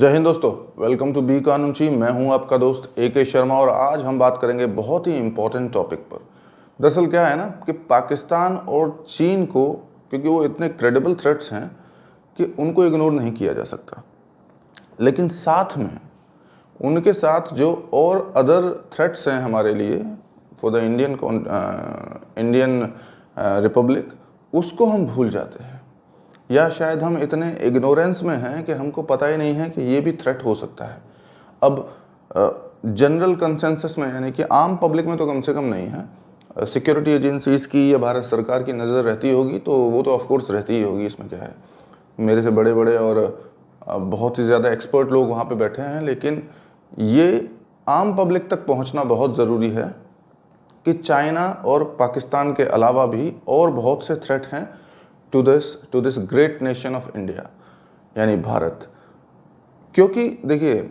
जय हिंद दोस्तों, welcome to be कानूनची। मैं हूं आपका दोस्त AK शर्मा और आज हम बात करेंगे बहुत ही इंपॉर्टेंट टॉपिक पर। दरअसल क्या है ना कि पाकिस्तान और चीन को, क्योंकि वो इतने क्रेडिबल थ्रेट्स हैं कि उनको इग्नोर नहीं किया जा सकता, लेकिन साथ में उनके साथ जो और अदर थ्रेट्स हैं हमारे लिए फॉर द इंडियन रिपब्लिक, उसको हम भूल जाते हैं, या शायद हम इतने इग्नोरेंस में हैं कि हमको पता ही नहीं है कि ये भी थ्रेट हो सकता है। अब जनरल कंसेंसस में, यानी कि आम पब्लिक में तो कम से कम नहीं है। सिक्योरिटी एजेंसीज की या भारत सरकार की नज़र रहती होगी तो वो तो ऑफकोर्स रहती ही होगी, इसमें क्या है। मेरे से बड़े बड़े और बहुत ही ज़्यादा एक्सपर्ट लोग वहाँ पे बैठे हैं, लेकिन ये आम पब्लिक तक पहुँचना बहुत ज़रूरी है कि चाइना और पाकिस्तान के अलावा भी और बहुत से थ्रेट हैं to this great nation of India, यानी भारत। क्योंकि देखिए,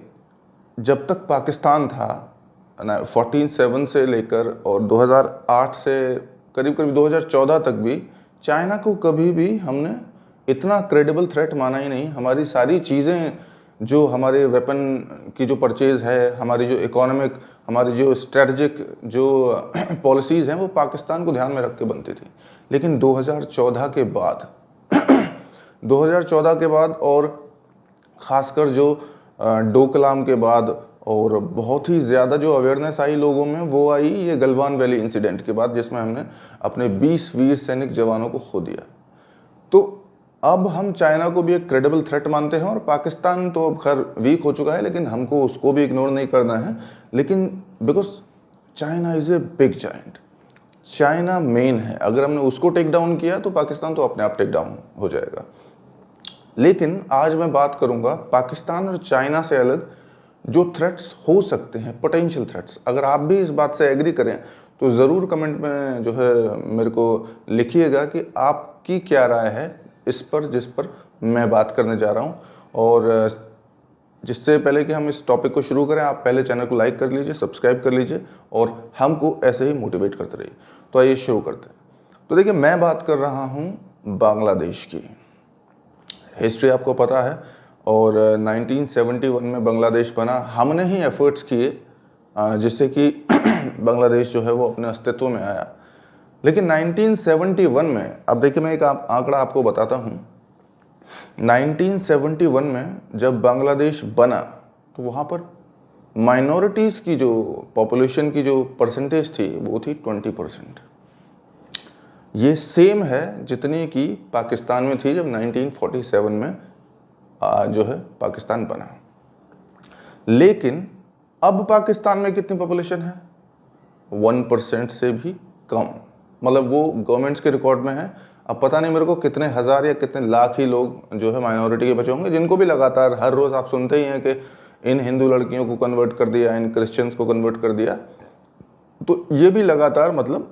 जब तक पाकिस्तान था 1447 से लेकर और 2008 से करीब करीब 2014 तक भी चाइना को कभी भी हमने इतना क्रेडिबल थ्रेट माना ही नहीं। हमारी सारी चीज़ें, जो हमारे वेपन की जो परचेज़ है, हमारी जो इकोनॉमिक, हमारी जो स्ट्रेटजिक जो पॉलिसीज़ हैं, वो पाकिस्तान को ध्यान में रख के बनती थी। लेकिन 2014 के बाद 2014 के बाद और ख़ासकर जो डोकलाम के बाद और बहुत ही ज़्यादा जो अवेयरनेस आई लोगों में, वो आई ये गलवान वैली इंसिडेंट के बाद, जिसमें हमने अपने 20 वीर सैनिक जवानों को खो दिया। तो अब हम चाइना को भी एक क्रेडिबल थ्रेट मानते हैं, और पाकिस्तान तो अब खैर वीक हो चुका है, लेकिन हमको उसको भी इग्नोर नहीं करना है। लेकिन because China is a big giant, China main है। अगर हमने उसको टेक डाउन किया तो पाकिस्तान तो अपने आप टेक डाउन हो जाएगा। लेकिन आज मैं बात करूंगा पाकिस्तान और चाइना से अलग जो थ्रेट्स हो सकते हैं, पोटेंशियल थ्रेट्स। अगर आप भी इस बात से एग्री करें तो ज़रूर कमेंट में जो है मेरे को लिखिएगा कि आपकी क्या राय है इस पर, जिस पर मैं बात करने जा रहा हूँ। और जिससे पहले कि हम इस टॉपिक को शुरू करें, आप पहले चैनल को लाइक कर लीजिए, सब्सक्राइब कर लीजिए और हमको ऐसे ही मोटिवेट करते रहिए। तो आइए शुरू करते हैं। तो देखिए, मैं बात कर रहा हूँ बांग्लादेश की। हिस्ट्री आपको पता है, और 1971 में बांग्लादेश बना। हमने ही एफर्ट्स किए जिससे कि बांग्लादेश जो है वो अपने अस्तित्व में आया। लेकिन 1971 में, अब देखिए मैं एक आंकड़ा आपको बताता हूँ। 1971 में जब बांग्लादेश बना तो वहाँ पर माइनॉरिटीज़ की जो पॉपुलेशन की जो परसेंटेज थी वो थी 20%। ये सेम है जितनी कि पाकिस्तान में थी जब 1947 में जो है पाकिस्तान बना। लेकिन अब पाकिस्तान में कितनी पॉपुलेशन है? 1% से भी कम। मतलब वो गवर्नमेंट्स के रिकॉर्ड में है। अब पता नहीं मेरे को कितने हज़ार या कितने लाख ही लोग जो है माइनॉरिटी के बचे होंगे, जिनको भी लगातार हर रोज़ आप सुनते ही हैं कि इन हिंदू लड़कियों को कन्वर्ट कर दिया, इन क्रिश्चियंस को कन्वर्ट कर दिया। तो ये भी लगातार मतलब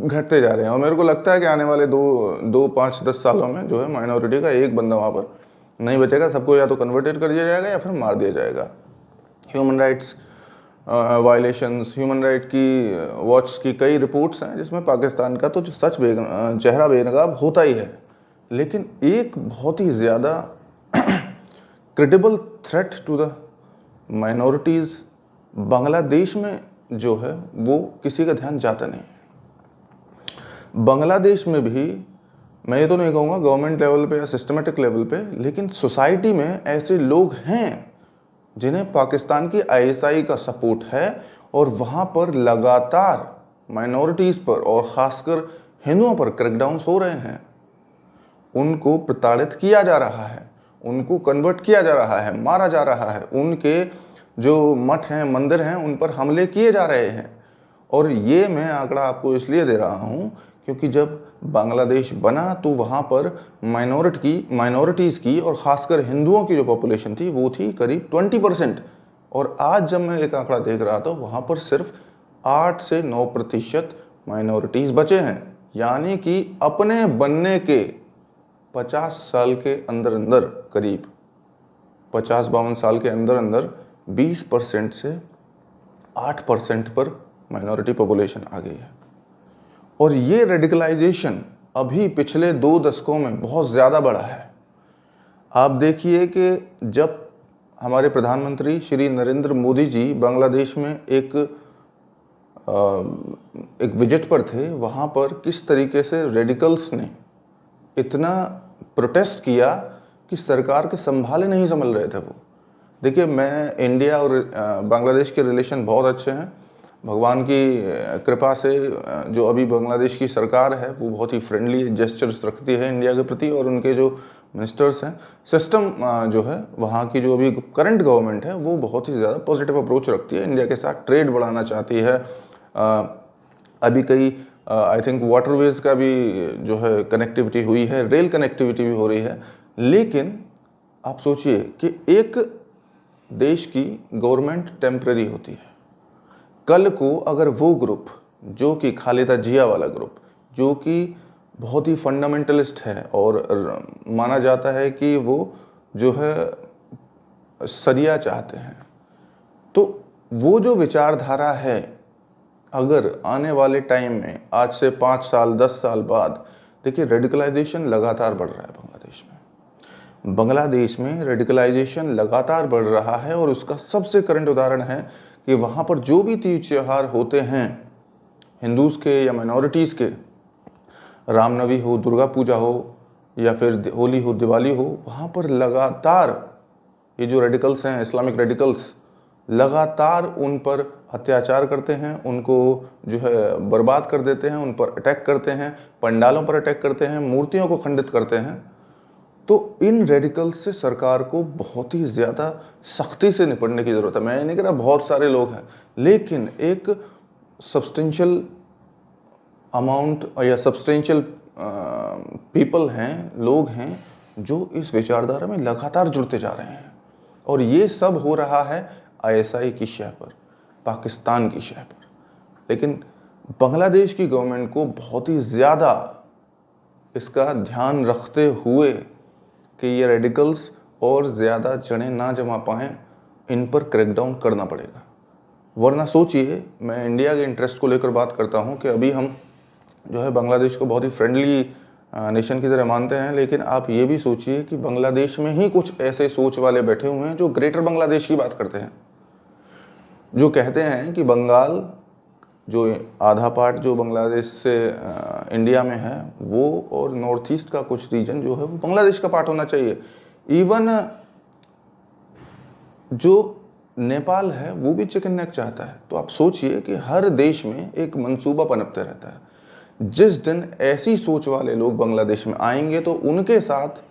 घटते जा रहे हैं। और मेरे को लगता है कि आने वाले 5-10 सालों में जो है माइनॉरिटी का एक बंदा वहाँ पर नहीं बचेगा। सबको या तो कन्वर्टेड कर दिया जाएगा या फिर मार दिया जाएगा। Human rights violations, human right की वॉच की कई रिपोर्ट्स हैं जिसमें पाकिस्तान का तो सच चेहरा बेनकाब होता ही है। लेकिन एक बहुत ही ज़्यादा credible threat to the minorities Bangladesh में जो है वो किसी का ध्यान जाता नहीं। बांग्लादेश में भी मैं ये तो नहीं कहूँगा गवर्नमेंट लेवल पे या सिस्टमेटिक लेवल पे, लेकिन सोसाइटी में ऐसे लोग हैं जिन्हें पाकिस्तान की ISI का सपोर्ट है, और वहाँ पर लगातार माइनॉरिटीज़ पर और ख़ासकर हिंदुओं पर क्रैकडाउन्स हो रहे हैं। उनको प्रताड़ित किया जा रहा है, उनको कन्वर्ट किया जा रहा है, मारा जा रहा है, उनके जो मठ हैं, मंदिर हैं, उन पर हमले किए जा रहे हैं। और ये मैं आंकड़ा आपको इसलिए दे रहा हूँ क्योंकि जब बांग्लादेश बना तो वहाँ पर माइनॉरिटीज़ की और ख़ासकर हिंदुओं की जो पॉपुलेशन थी वो थी करीब 20%। और आज जब मैं एक आंकड़ा देख रहा था, वहाँ पर सिर्फ 8 से 9% माइनॉरिटीज़ बचे हैं। यानी कि अपने बनने के 50 साल के अंदर अंदर, करीब 50-52 साल के अंदर अंदर 20% से 8% पर माइनॉरिटी पॉपुलेशन आ गई है। और ये रेडिकलाइजेशन अभी पिछले 2 दशकों में बहुत ज़्यादा बढ़ा है। आप देखिए कि जब हमारे प्रधानमंत्री श्री नरेंद्र मोदी जी बांग्लादेश में एक विजिट पर थे, वहाँ पर किस तरीके से रेडिकल्स ने इतना प्रोटेस्ट किया कि सरकार के संभाले नहीं संभल रहे थे वो। देखिए, मैं इंडिया और बांग्लादेश के रिलेशन बहुत अच्छे हैं, भगवान की कृपा से। जो अभी बांग्लादेश की सरकार है वो बहुत ही फ्रेंडली जेस्चर्स रखती है इंडिया के प्रति, और उनके जो मिनिस्टर्स हैं, सिस्टम जो है वहाँ की जो अभी करंट गवर्नमेंट है वो बहुत ही ज़्यादा पॉजिटिव अप्रोच रखती है, इंडिया के साथ ट्रेड बढ़ाना चाहती है। अभी कई आई थिंक वाटरवेज का भी जो है कनेक्टिविटी हुई है, रेल कनेक्टिविटी भी हो रही है। लेकिन आप सोचिए कि एक देश की गवर्नमेंट टेम्परेरी होती है, कल को अगर वो ग्रुप जो कि खालिदा जिया वाला ग्रुप, जो कि बहुत ही फंडामेंटलिस्ट है और माना जाता है कि वो जो है सरिया चाहते हैं, तो वो जो विचारधारा है, अगर आने वाले टाइम में आज से 5 साल 10 साल बाद, देखिए रेडिकलाइजेशन लगातार बढ़ रहा है बांग्लादेश में रेडिकलाइजेशन लगातार बढ़ रहा है। और उसका सबसे करंट उदाहरण है कि वहाँ पर जो भी तीज त्यौहार होते हैं हिंदूज़ के या माइनॉरिटीज़ के, रामनवमी हो, दुर्गा पूजा हो, या फिर होली हो, दिवाली हो, वहाँ पर लगातार ये जो रेडिकल्स हैं, इस्लामिक रेडिकल्स, लगातार उन पर अत्याचार करते हैं, उनको जो है बर्बाद कर देते हैं, उन पर अटैक करते हैं, पंडालों पर अटैक करते हैं, मूर्तियों को खंडित करते हैं। तो इन रेडिकल्स से सरकार को बहुत ही ज़्यादा सख्ती से निपटने की ज़रूरत है। मैं ये नहीं कह रहा बहुत सारे लोग हैं, लेकिन एक सब्सटेंशियल अमाउंट या सब्सटेंशियल पीपल हैं, लोग हैं जो इस विचारधारा में लगातार जुड़ते जा रहे हैं। और ये सब हो रहा है आईएसआई की शह पर, पाकिस्तान की शह पर। लेकिन बांग्लादेश की गवर्नमेंट को बहुत ही ज़्यादा इसका ध्यान रखते हुए कि ये रेडिकल्स और ज़्यादा जड़ें ना जमा पाएँ, इन पर क्रैकडाउन करना पड़ेगा। वरना सोचिए, मैं इंडिया के इंटरेस्ट को लेकर बात करता हूँ कि अभी हम जो है बांग्लादेश को बहुत ही फ्रेंडली नेशन की तरह मानते हैं, लेकिन आप ये भी सोचिए कि बांग्लादेश में ही कुछ ऐसे सोच वाले बैठे हुए हैं जो ग्रेटर बांग्लादेश की बात करते हैं, जो कहते हैं कि बंगाल जो आधा पार्ट जो बांग्लादेश से इंडिया में है वो, और नॉर्थ ईस्ट का कुछ रीजन जो है वो बांग्लादेश का पार्ट होना चाहिए। इवन जो नेपाल है वो भी चिकन नेक चाहता है। तो आप सोचिए कि हर देश में एक मंसूबा पनपते रहता है। जिस दिन ऐसी सोच वाले लोग बांग्लादेश में आएंगे तो उनके साथ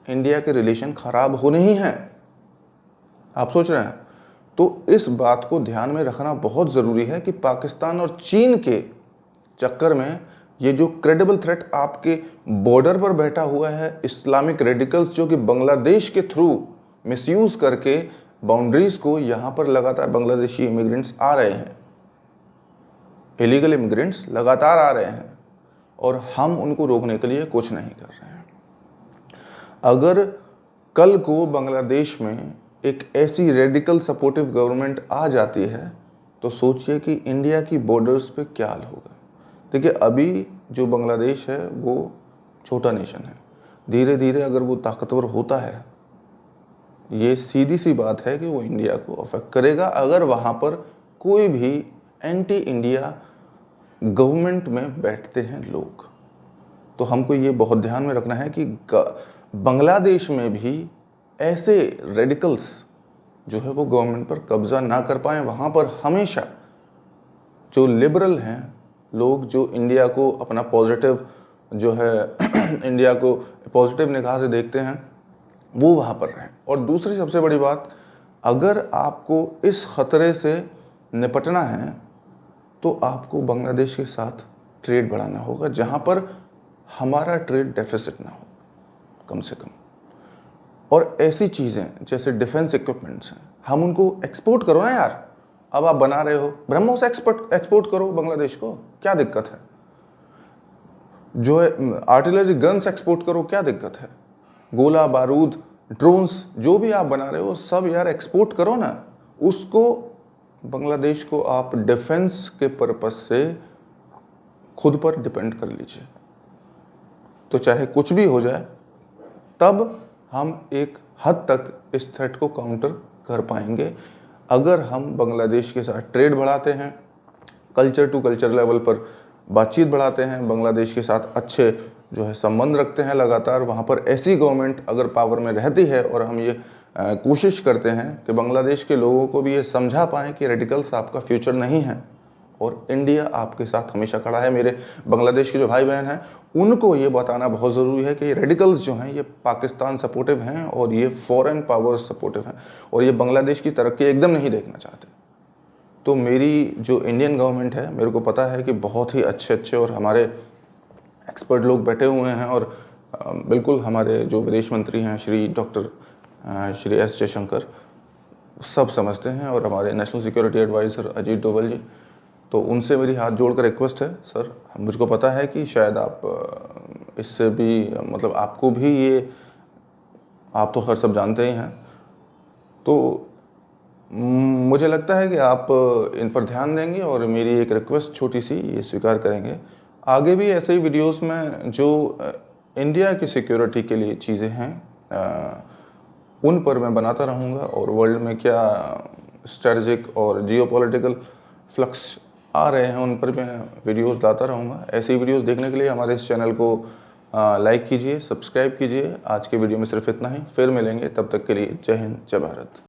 इंडिया के रिलेशन खराब होने ही हैं। आप सोच रहे हैं? तो इस बात को ध्यान में रखना बहुत ज़रूरी है कि पाकिस्तान और चीन के चक्कर में ये जो क्रेडिबल थ्रेट आपके बॉर्डर पर बैठा हुआ है, इस्लामिक रेडिकल्स, जो कि बांग्लादेश के थ्रू मिसयूज़ करके बाउंड्रीज़ को यहाँ पर लगातार बांग्लादेशी इमिग्रेंट्स आ रहे हैं, इलीगल इमिग्रेंट्स लगातार आ रहे हैं, और हम उनको रोकने के लिए कुछ नहीं कर रहे हैं। अगर कल को बांग्लादेश में एक ऐसी रेडिकल सपोर्टिव गवर्नमेंट आ जाती है तो सोचिए कि इंडिया की बॉर्डर्स पे क्या हाल होगा। देखिए, अभी जो बांग्लादेश है वो छोटा नेशन है, धीरे धीरे अगर वो ताकतवर होता है, ये सीधी सी बात है कि वो इंडिया को अफेक्ट करेगा अगर वहाँ पर कोई भी एंटी इंडिया गवर्नमेंट में बैठते हैं लोग। तो हमको ये बहुत ध्यान में रखना है कि बांग्लादेश में भी ऐसे रेडिकल्स जो है वो गवर्नमेंट पर कब्जा ना कर पाएँ। वहाँ पर हमेशा जो लिबरल हैं लोग, जो इंडिया को अपना पॉजिटिव जो है इंडिया को पॉजिटिव निगाह से देखते हैं, वो वहाँ पर रहें। और दूसरी सबसे बड़ी बात, अगर आपको इस ख़तरे से निपटना है तो आपको बांग्लादेश के साथ ट्रेड बढ़ाना होगा, जहाँ पर हमारा ट्रेड डेफिसिट ना हो कम से कम। और ऐसी चीज़ें जैसे डिफेंस इक्विपमेंट्स हैं, हम उनको एक्सपोर्ट करो ना यार। अब आप बना रहे हो, ब्रह्मोस एक्सपोर्ट करो बांग्लादेश को, क्या दिक्कत है? जो है आर्टिलरी गन्स एक्सपोर्ट करो, क्या दिक्कत है? गोला बारूद, ड्रोन्स, जो भी आप बना रहे हो सब यार एक्सपोर्ट करो ना। उसको बांग्लादेश को आप डिफेंस के पर्पस से खुद पर डिपेंड कर लीजिए, तो चाहे कुछ भी हो जाए तब हम एक हद तक इस थ्रेट को काउंटर कर पाएंगे अगर हम बांग्लादेश के साथ ट्रेड बढ़ाते हैं, कल्चर टू कल्चर लेवल पर बातचीत बढ़ाते हैं, बांग्लादेश के साथ अच्छे जो है संबंध रखते हैं लगातार। वहाँ पर ऐसी गवर्नमेंट अगर पावर में रहती है और हम ये कोशिश करते हैं कि बांग्लादेश के लोगों को भी ये समझा पाएँ कि रेडिकल्स आपका फ्यूचर नहीं है और इंडिया आपके साथ हमेशा खड़ा है। मेरे बांग्लादेश के जो भाई बहन हैं उनको ये बताना बहुत ज़रूरी है कि रेडिकल्स जो हैं ये पाकिस्तान सपोर्टिव हैं और ये फॉरेन पावर्स सपोर्टिव हैं और ये बांग्लादेश की तरक्की एकदम नहीं देखना चाहते। तो मेरी जो इंडियन गवर्नमेंट है, मेरे को पता है कि बहुत ही अच्छे और हमारे एक्सपर्ट लोग बैठे हुए हैं और बिल्कुल हमारे जो विदेश मंत्री हैं श्री एस जयशंकर सब समझते हैं और हमारे national security adviser Ajit Doval ji, तो उनसे मेरी हाथ जोड़कर रिक्वेस्ट है सर, मुझको पता है कि शायद आप इससे भी मतलब आपको भी ये, आप तो हर सब जानते ही हैं, तो मुझे लगता है कि आप इन पर ध्यान देंगे और मेरी एक रिक्वेस्ट छोटी सी ये स्वीकार करेंगे। आगे भी ऐसे ही वीडियोस में जो इंडिया की सिक्योरिटी के लिए चीज़ें हैं उन पर मैं बनाता रहूँगा और वर्ल्ड में क्या स्ट्रेटजिक और जियोपॉलिटिकल फ्लक्स आ रहे हैं उन पर मैं वीडियोस लाता रहूँगा। ऐसे ही वीडियोस देखने के लिए हमारे इस चैनल को लाइक कीजिए, सब्सक्राइब कीजिए। आज के वीडियो में सिर्फ इतना ही, फिर मिलेंगे, तब तक के लिए जय हिंद, जय भारत।